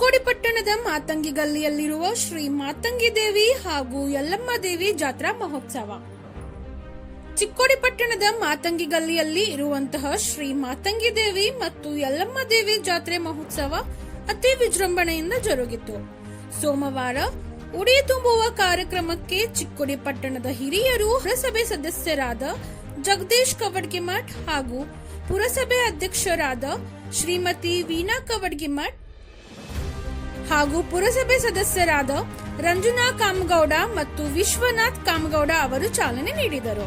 ಚಿಕ್ಕೋಡಿ ಪಟ್ಟಣದ ಮಾತಂಗಿ ಗಲ್ಲಿಯಲ್ಲಿರುವ ಶ್ರೀ ಮಾತಂಗಿ ದೇವಿ ಹಾಗೂ ಯಲ್ಲಮ್ಮ ದೇವಿ ಜಾತ್ರಾ ಮಹೋತ್ಸವ. ಚಿಕ್ಕೋಡಿ ಪಟ್ಟಣದ ಮಾತಂಗಿ ಗಲ್ಲಿಯಲ್ಲಿ ಇರುವಂತಹ ಶ್ರೀ ಮಾತಂಗಿ ದೇವಿ ಮತ್ತು ಯಲ್ಲಮ್ಮ ದೇವಿ ಜಾತ್ರೆ ಮಹೋತ್ಸವ ಅತಿ ವಿಜೃಂಭಣೆಯಿಂದ ಜರುಗಿತು. ಸೋಮವಾರ ಉಡಿ ತುಂಬುವ ಕಾರ್ಯಕ್ರಮಕ್ಕೆ ಚಿಕ್ಕೋಡಿ ಪಟ್ಟಣದ ಹಿರಿಯರು ಪುರಸಭೆ ಸದಸ್ಯರಾದ ಜಗದೀಶ್ ಕವಡ್ಗಿಮಠ್ ಹಾಗೂ ಪುರಸಭೆ ಅಧ್ಯಕ್ಷರಾದ ಶ್ರೀಮತಿ ವೀಣಾ ಕವಡ್ಗಿಮಠ್ ಹಾಗೂ ಪುರಸಭೆ ಸದಸ್ಯರಾದ ರಂಜನಾ ಕಾಮಗೌಡ ಮತ್ತು ವಿಶ್ವನಾಥ್ ಕಾಮಗೌಡ ಅವರು ಚಾಲನೆ ನೀಡಿದರು.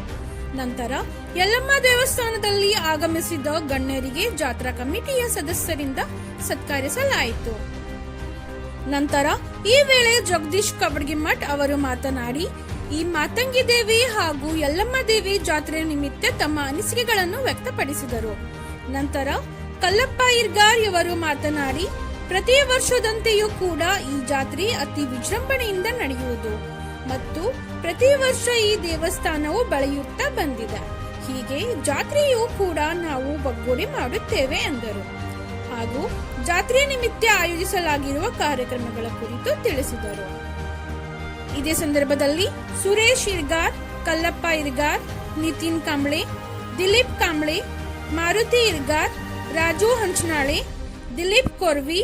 ನಂತರ ಯಲ್ಲಮ್ಮ ದೇವಸ್ಥಾನದಲ್ಲಿ ಆಗಮಿಸಿದ ಗಣ್ಯರಿಗೆ ಜಾತ್ರಾ ಕಮಿಟಿಯ ಸದಸ್ಯರಿಂದ ಸತ್ಕರಿಸಲಾಯಿತು. ನಂತರ ಈ ವೇಳೆ ಜಗದೀಶ್ ಕವಡ್ಗಿಮಠ್ ಅವರು ಮಾತನಾಡಿ, ಈ ಮಾತಂಗಿ ದೇವಿ ಹಾಗೂ ಯಲ್ಲಮ್ಮ ದೇವಿ ಜಾತ್ರೆ ನಿಮಿತ್ತ ತಮ್ಮ ಅನಿಸಿಕೆಗಳನ್ನು ವ್ಯಕ್ತಪಡಿಸಿದರು. ನಂತರ ಕಲ್ಲಪ್ಪ ಇರ್ಗಾರ್ ಅವರು ಮಾತನಾಡಿ, ಪ್ರತಿ ವರ್ಷದಂತೆಯೂ ಕೂಡ ಈ ಜಾತ್ರೆ ಅತಿ ವಿಜೃಂಭಣೆಯಿಂದ ನಡೆಯುವುದು ಮತ್ತು ಪ್ರತಿ ವರ್ಷ ಈ ದೇವಸ್ಥಾನವು ಬೆಳೆಯುತ್ತಾ ಬಂದಿದೆ. ಹೀಗೆ ಜಾತ್ರೆಯೂ ಕೂಡ ನಾವು ಒಗ್ಗೂಡಿ ಮಾಡುತ್ತೇವೆ ಎಂದರು. ಹಾಗೂ ಜಾತ್ರೆ ನಿಮಿತ್ತ ಆಯೋಜಿಸಲಾಗಿರುವ ಕಾರ್ಯಕ್ರಮಗಳ ಕುರಿತು ತಿಳಿಸಿದರು. ಇದೇ ಸಂದರ್ಭದಲ್ಲಿ ಸುರೇಶ್ ಇರ್ಗಾರ್, ಕಲ್ಲಪ್ಪ ಇರ್ಗಾರ್, ನಿತಿನ್ ಕಾಂಬ್ಳೆ, ದಿಲೀಪ್ ಕಾಂಬ್ಳೆ, ಮಾರುತಿ ಇರ್ಗಾರ್, ರಾಜು ಹಂಚನಾಳೆ, ದಿಲೀಪ್ ಕೊರ್ವಿ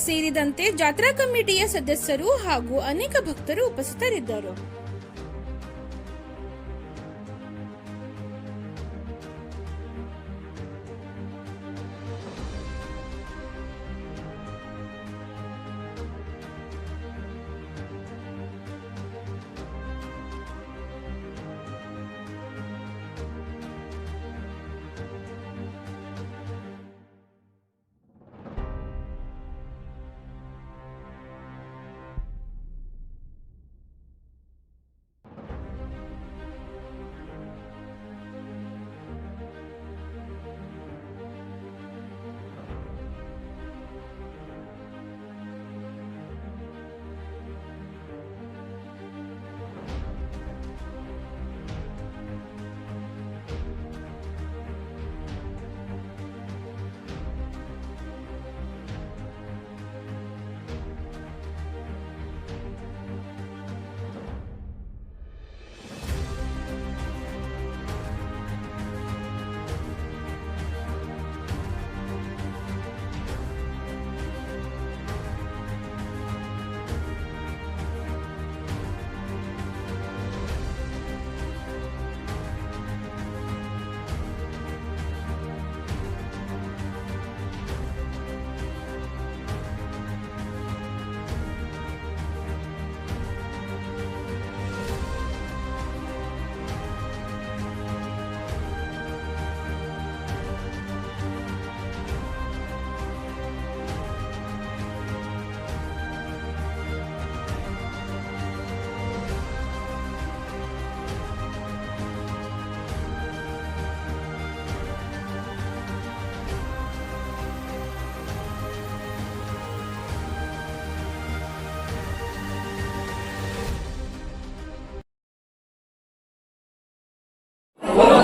ಸೇರಿದಂತೆ ಜಾತ್ರಾ ಕಮಿಟಿಯ ಸದಸ್ಯರು ಹಾಗೂ ಅನೇಕ ಭಕ್ತರು ಉಪಸ್ಥಿತರಿದ್ದರು.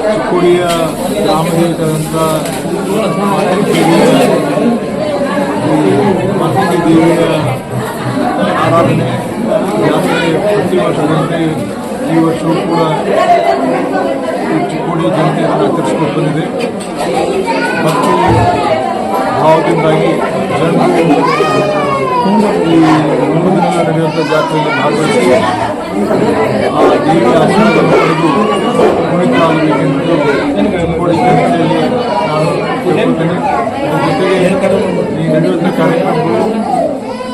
ಚಿಕ್ಕೋಡಿಯ ಗ್ರಾಮದಲ್ಲಿರ್ತಕ್ಕಂಥ ಮಾತಂಗಿ ದೇವಿಯ ಆರಾಧನೆ ಜಾತ್ರೆ ಪ್ರತಿ ವರ್ಷದಂತೆ ಈ ವರ್ಷವೂ ಕೂಡ ಚಿಕ್ಕೋಡಿ ಜನತೆಯನ್ನು ಆಕರ್ಷಿಸಿಕೊಂಡು ಬಂದಿದೆ ಮತ್ತು ಭಾವದಿಂದಾಗಿ ಜನರು ಈ 9 ದಿನ ನಡೆಯುವಂಥ ಜಾತ್ರೆಯಲ್ಲಿ ಭಾಗವಹಿಸಿ ಆ ದೇವಿಯ ಆಶೀರ್ವಾದವನ್ನು ಪಡೆದು ಕುಣಿತಾಗಬೇಕೆಂದು ಚಿಕ್ಕೋಡಿ ಜನತೆಯಲ್ಲಿ ನಾನು ಕೇಳಿಕೊಳ್ತೇನೆ. ಅದರ ಜೊತೆಗೆ ಈ ನಡೆಯುವಂಥ ಕಾರ್ಯಕ್ರಮಗಳು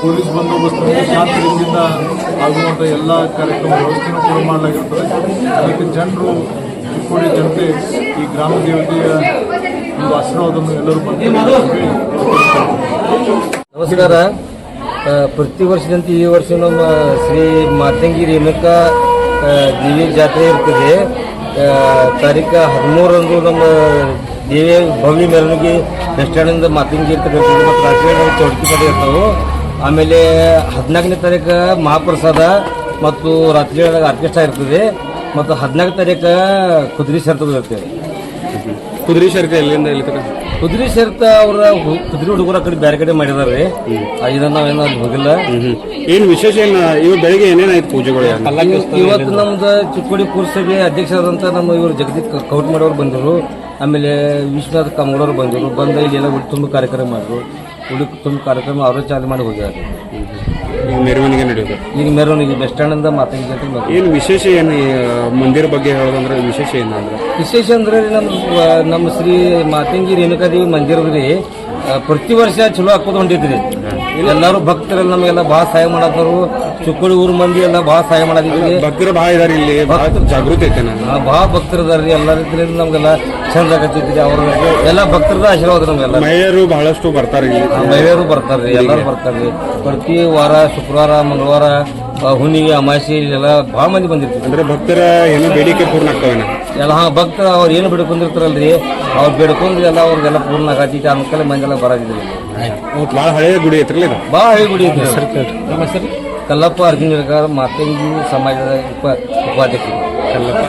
ಪೊಲೀಸ್ ಬಂದೋಬಸ್ತ್ ಶಾಂತಿಯಿಂದ ಆಗುವಂಥ ಎಲ್ಲ ಕಾರ್ಯಕ್ರಮ ವ್ಯವಸ್ಥೆಯನ್ನು ಕೂಡ ಮಾಡಲಾಗಿರುತ್ತದೆ. ಅದಕ್ಕೆ ಜನರು ಚಿಕ್ಕೋಡಿ ಜನತೆ ಈ ಗ್ರಾಮ ದೇವತೆಯ ಒಂದು ಆಶೀರ್ವಾದವನ್ನು ಎಲ್ಲರೂ ಬಂದು. ನಮಸ್ಕಾರ. ಪ್ರತಿ ವರ್ಷದಂತೆ ಈ ವರ್ಷ ನಮ್ಮ ಶ್ರೀ ಮಾತಂಗಿ ರೇಣುಕಾ ದೇವಿ ಜಾತ್ರೆ ಇರ್ತದೆ. ತಾರೀಕು 13ರಂದು ನಮ್ಮ ದೇವಿಯ ಭವ್ಯ ಮೆರವಣಿಗೆ ಬಸ್ ಸ್ಟ್ಯಾಂಡಿಂದ ಮಾತಂಗಿ ಇರ್ತಕ್ಕಂಥದ್ದು ಮತ್ತು ರಾತ್ರಿ ಚೌಟ್ಕಿ ಪಡೆ ಇರ್ತಾವೆ. ಆಮೇಲೆ 14ನೇ ತಾರೀಕು ಮಹಾಪ್ರಸಾದ ಮತ್ತು ರಾತ್ರಿ ಆರ್ಕೆಸ್ಟ್ರಾ ಇರ್ತದೆ ಮತ್ತು 14ನೇ ತಾರೀಕು ಕುದುರೆ ಸೇರ್ತದೆ ಇರ್ತದೆ. ಕುದುರೆ ಶರ್ಕ ಎಲ್ಲಿಂದ ಎಲ್ಲಿ ತನಕ? ಕುದುರೆ ಸೇರ್ತ ಅವ್ರ ಕುದುರೆ ಹುಡುಗರ ಕಡೆ ಬೇರೆ ಕಡೆ ಮಾಡಿದಾರೆ. ಇದನ್ನ ನಾವೇನೋ ಅಲ್ಲಿ ಹೋಗಿಲ್ಲ. ಏನು ವಿಶೇಷ ಏನು ಇವು ಬೆಳಿಗ್ಗೆ ಏನೇನಾಯ್ತು ಪೂಜೆಗಳು? ಇವತ್ತು ನಮ್ದು ಚಿಕ್ಕೋಡಿ ಪುರಸಭೆ ಅಧ್ಯಕ್ಷರಾದಂಥ ನಮ್ಮ ಇವರು ಜಗದೀಶ್ ಕೌಟ್ಮಡಿ ಅವರು ಬಂದರು. ಆಮೇಲೆ ವಿಶ್ವನಾಥ್ ಕಾಮಗಡವ್ರು ಬಂದರು. ಬಂದ ಇಲ್ಲೆಲ್ಲ ಉಡಿ ತುಂಬ ಕಾರ್ಯಕ್ರಮ ಮಾಡಿದ್ರು. ಉಡಿ ತುಂಬ ಕಾರ್ಯಕ್ರಮ ಅವರು ಚಾಲು ಮಾಡಿ ಹೋಗ್ಯಾರ. ಈಗ ಮೆರವಣಿಗೆ ನಡೆಯೋದು. ಈಗ ಮೆರವಣಿಗೆ ಬಸ್ ಸ್ಟ್ಯಾಂಡಿಂದ ಮಾತಾಡಿ ಅಂತ. ಏನು ವಿಶೇಷ ಏನು ಈ ಮಂದಿರ ಬಗ್ಗೆ ಹೇಳೋದಂದ್ರೆ ವಿಶೇಷ ಏನಂದ್ರೆ? ವಿಶೇಷ ಅಂದ್ರೆ ನಮ್ಮ ಶ್ರೀ ಮಾತಂಗಿ ರೇಣುಕಾದೇವಿ ಮಂದಿರದ್ರಿ ಪ್ರತಿ ವರ್ಷ ಚಲೋ ಹಾಕೋದು ಹೊಂಟೈತ್ರಿ. ಎಲ್ಲರೂ ಭಕ್ತರೆಲ್ಲ ನಮಗೆಲ್ಲ ಭಾಳ ಸಹಾಯ ಮಾಡತ್ತಾರು. ಚಿಕ್ಕೋಡಿ ಊರು ಮಂದಿ ಎಲ್ಲ ಭಾಳ ಸಹಾಯ ಮಾಡದಿದ್ರಿ. ಭಕ್ತರು ಭಾಳ ಇದಾರೆ ಇಲ್ಲಿ, ಭಾಳ ಜಾಗೃತಿ ಐತೆ. ಭಾಳ ಭಕ್ತರು ಇದಾರ್ರಿ. ಎಲ್ಲ ರೀತಿಯಿಂದ ನಮ್ಗೆಲ್ಲ ಚಂದ ಆಗತ್ತೈತ್ರಿ. ಅವ್ರ ಎಲ್ಲ ಭಕ್ತರದ ಆಶೀರ್ವಾದ ನಮ್ಗೆಲ್ಲ. ಮಹಿಳೆಯರು ಬಹಳಷ್ಟು ಬರ್ತಾರೆ ಇಲ್ಲಿ. ಮಹಿಳೆಯರು ಬರ್ತಾರ್ರಿ, ಎಲ್ಲರೂ ಬರ್ತಾರ್ರಿ. ಪ್ರತಿ ವಾರ ಶುಕ್ರವಾರ, ಮಂಗಳವಾರ, ಹುಣ್ಣಿಗೆ, ಅಮಾಸೆ ಎಲ್ಲ ಭಾಳ ಮಂದಿ ಬಂದಿರ್ತೀವಿ. ಅಂದ್ರೆ ಭಕ್ತರ ಏನೋ ಬೇಡಿಕೆ ಪೂರ್ಣ ಆಗ್ತಾವೇನ? ಎಲ್ಲ ಭಕ್ತರ ಅವ್ರು ಏನು ಬೇಡ್ಕೊಂಡಿರ್ತಾರಲ್ರಿ, ಅವ್ರು ಬೇಡ್ಕೊಂಡ್ರಿ ಎಲ್ಲ ಅವ್ರಿಗೆಲ್ಲ ಪೂರ್ಣ ಆಗತ್ತೈತಿ. ಅನ್ಕಲೆ ಮಂದಿ ಎಲ್ಲ ಬರೋದಿದ್ರಿ. ಭಾಳ ಹಳೆಯ ಗುಡಿ ಐತ್ರಲ್ಲ ಇದು? ಭಾಳ ಹಳೆ ಗುಡಿ ಐತಿ. ನಮ್ಮ ಹೆಸರು ಕಲ್ಲಪ್ಪ ಅರ್ಜುನ ಮಾತಂಗಿ ಸಮಾಜದ ಉಪಾಧ್ಯಕ್ಷರು ಕಲ್ಲಪ್ಪ.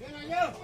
ಏನಾಗ್ಯಾವ